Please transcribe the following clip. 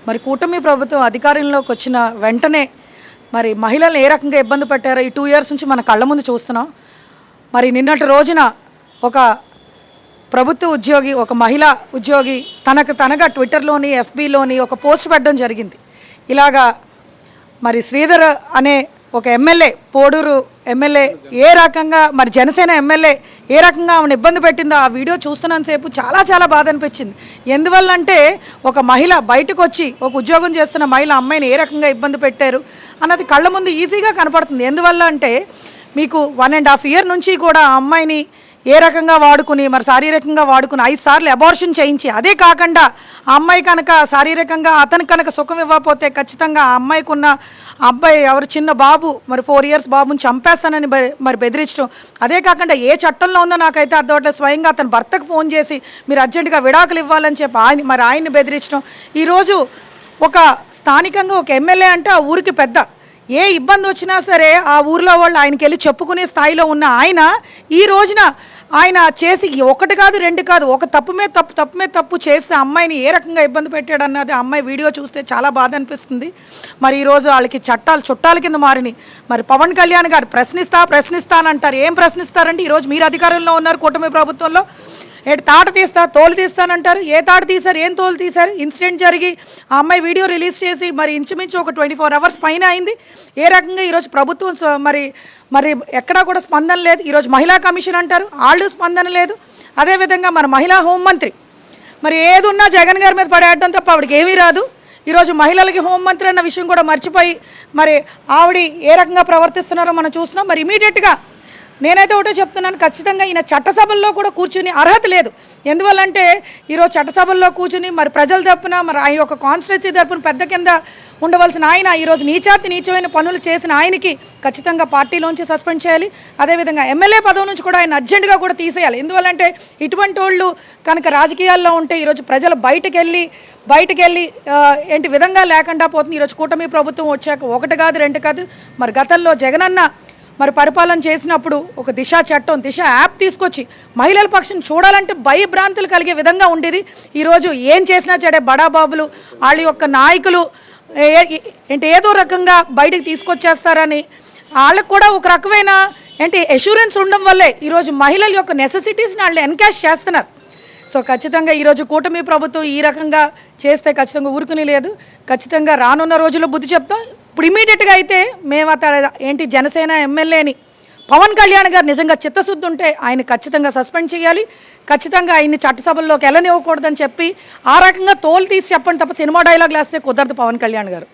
మరి కూటమి ప్రభుత్వం అధికారంలోకి వచ్చిన వెంటనే మరి మహిళలను ఏ రకంగా ఇబ్బంది పెట్టారో ఈ 2 ఇయర్స్ నుంచి మన కళ్ళ ముందు చూస్తున్నాం. మరి నిన్నటి రోజున ఒక ప్రభుత్వ ఉద్యోగి, ఒక మహిళా ఉద్యోగి తనగా ట్విట్టర్లోని ఎఫ్బీలోని ఒక పోస్ట్ పెట్టడం జరిగింది. ఇలాగా మరి శ్రీధర్ అనే ఒక ఎమ్మెల్యే, పోడూరు ఎమ్మెల్యే ఏ రకంగా, మరి జనసేన ఎమ్మెల్యే ఏ రకంగా ఆమెను ఇబ్బంది పెట్టిందో ఆ వీడియో చూస్తున్నంతసేపు చాలా బాధ అనిపించింది. ఎందువల్లంటే ఒక మహిళ బయటకు వచ్చి ఒక ఉద్యోగం చేస్తున్న మహిళ అమ్మాయిని ఏ రకంగా ఇబ్బంది పెట్టారు అన్నది కళ్ళ ముందు ఈజీగా కనపడుతుంది. ఎందువల్ల అంటే మీకు 1.5 ఇయర్ నుంచి కూడా ఆ అమ్మాయిని ఏ రకంగా వాడుకుని, మరి శారీరకంగా వాడుకుని 5 సార్లు అబార్షన్ చేయించి, అదే కాకుండా ఆ అమ్మాయి కనుక శారీరకంగా అతనికి కనుక సుఖం ఇవ్వకపోతే ఖచ్చితంగా ఆ అమ్మాయికి ఉన్న అబ్బాయి ఎవరు చిన్న బాబు, మరి 4 ఇయర్స్ బాబుని చంపేస్తానని మరి బెదిరించడం, అదే కాకుండా ఏ చట్టంలో ఉందో నాకైతే అర్థమవట్లేదు. స్వయంగా అతని భర్తకు ఫోన్ చేసి మీరు అర్జెంటుగా విడాకులు ఇవ్వాలని చెప్పి ఆయన్ని బెదిరించడం. ఈరోజు ఒక స్థానికంగా ఒక ఎమ్మెల్యే అంటే ఆ ఊరికి పెద్ద, ఏ ఇబ్బంది వచ్చినా సరే ఆ ఊర్లో వాళ్ళు ఆయనకి వెళ్ళి చెప్పుకునే స్థాయిలో ఉన్న ఆయన ఈ రోజున ఆయన చేసి 1 కాదు 2 కాదు, ఒక తప్పు మీద తప్పు చేసి అమ్మాయిని ఏ రకంగా ఇబ్బంది పెట్టాడు అన్నది అమ్మాయి వీడియో చూస్తే చాలా బాధ అనిపిస్తుంది. మరి ఈరోజు వాళ్ళకి చుట్టాల కింద మారినాయి. మరి పవన్ కళ్యాణ్ గారు ప్రశ్నిస్తానంటారు. ఏం ప్రశ్నిస్తారంటే ఈరోజు మీరు అధికారంలో ఉన్నారు, కూటమి ప్రభుత్వంలో తాట తోలు తీస్తానంటారు. ఏ తాట తీశారు, ఏం తోలు తీశారు? ఇన్సిడెంట్ జరిగి ఆ అమ్మాయి వీడియో రిలీజ్ చేసి మరి ఇంచుమించు ఒక 24 అవర్స్ పైన అయింది. ఏ రకంగా ఈరోజు ప్రభుత్వం మరి ఎక్కడా కూడా స్పందన లేదు. ఈరోజు మహిళా కమిషన్ అంటారు, వాళ్ళు స్పందన లేదు. అదేవిధంగా మన మహిళా హోంమంత్రి మరి ఏదున్నా జగన్ గారి మీద పడేయడం తప్ప ఆవిడకి ఏమీ రాదు. ఈరోజు మహిళలకి హోంమంత్రి అన్న విషయం కూడా మర్చిపోయి మరి ఆవిడ ఏ రకంగా ప్రవర్తిస్తున్నారో మనం చూస్తున్నాం. మరి ఇమీడియట్గా నేనైతే ఒకటే చెప్తున్నాను, ఖచ్చితంగా ఈయన చట్టసభల్లో కూడా కూర్చుని అర్హత లేదు. ఎందువల్లంటే ఈరోజు చట్టసభల్లో కూర్చుని మరి ప్రజల తరపున, మరి ఆయన యొక్క కాన్స్టిట్యున్సీ తరపున పెద్ద కింద ఉండవలసిన ఆయన ఈరోజు నీచమైన పనులు చేసిన ఆయనకి ఖచ్చితంగా పార్టీలోంచి సస్పెండ్ చేయాలి. అదేవిధంగా ఎమ్మెల్యే పదవి నుంచి కూడా ఆయన అర్జెంటుగా కూడా తీసేయాలి. ఎందువల్లంటే ఇటువంటి వాళ్ళు కనుక రాజకీయాల్లో ఉంటే ఈరోజు ప్రజలు బయటకెళ్ళి ఏంటి విధంగా లేకుండా పోతుంది. ఈరోజు కూటమి ప్రభుత్వం వచ్చాక 1 కాదు 2 కాదు, మరి గతంలో జగనన్న మరి పరిపాలన చేసినప్పుడు ఒక దిశ చట్టం, దిశ యాప్ తీసుకొచ్చి మహిళల పక్షం చూడాలంటే భయభ్రాంతులు కలిగే విధంగా ఉండేది. ఈరోజు ఏం చేసినా చెడే బడాబాబులు, వాళ్ళ యొక్క నాయకులు ఏదో రకంగా బయటికి తీసుకొచ్చేస్తారని వాళ్ళకు కూడా ఒక రకమైన అష్యూరెన్స్ ఉండడం వల్లే ఈరోజు మహిళల యొక్క నెసెసిటీస్ని వాళ్ళు ఎన్కాష్ చేస్తున్నారు. సో ఖచ్చితంగా ఈరోజు కూటమి ప్రభుత్వం ఈ రకంగా చేస్తే ఖచ్చితంగా ఊరుకుని లేదు. ఖచ్చితంగా రానున్న రోజుల్లో బుద్ధి చెప్తాం. ఇప్పుడు ఇమీడియట్గా అయితే మేము జనసేన ఎమ్మెల్యేని పవన్ కళ్యాణ్ గారు నిజంగా చిత్తశుద్ధి ఉంటే ఆయన ఖచ్చితంగా సస్పెండ్ చేయాలి. ఖచ్చితంగా ఆయన్ని చట్టసభల్లోకి వెళ్ళనివ్వకూడదని చెప్పి ఆ రకంగా తోలు తీసి చెప్పండి తప్ప సినిమా డైలాగ్ వేస్తే కుదరదు పవన్ కళ్యాణ్ గారు.